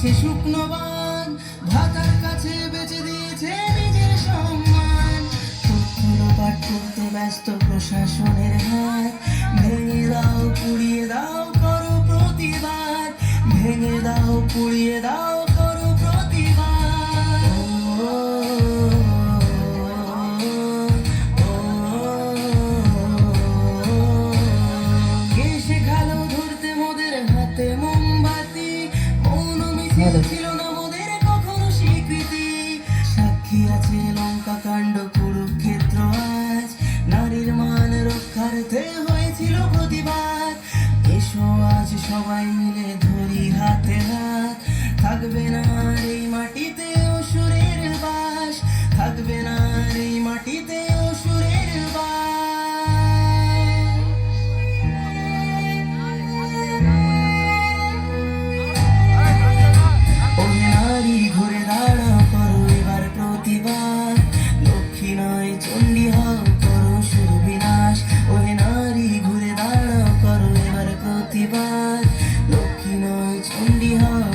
আছে শুকনো বান, ভাতার কাছে বেচে দিয়েছে নিজের সম্মান। তথ্য লোপাট করতে ব্যস্ত প্রশাসনের হাত, ভেঙে দাও পুড়িয়ে দাও করো প্রতিবাদ, ভেঙে দাও পুড়িয়ে দাও করো প্রতিবাদ। কে শেখালো ধরতে মোদের হাতে মোমবাতি, মৌন মিছিল ছিল না মোদের কখনো স্বীকৃতি। সাক্ষী আছে লঙ্কা কাণ্ড কুরুক্ষেত্র আজ, নারীর মান রক্ষার্থে হয়েছিল প্রতিবাদ। এসো আজ সবাই মিলে ধরি হাতে হাত, থাকবে না আর এই মাটিতে অসুরের বাস, থাকবে না আর এই মাটিতে অসুরের বাস। ও নারী ঘুরে দাঁড়াও করো এবার প্রতিবাদ, লক্ষ্মী নয় চণ্ডী হও করো শুরু বিনাশ। ও নারী ঘুরে দাঁড়াও করো এবার প্রতিবাদ, লক্ষ্মী নয় চণ্ডী হও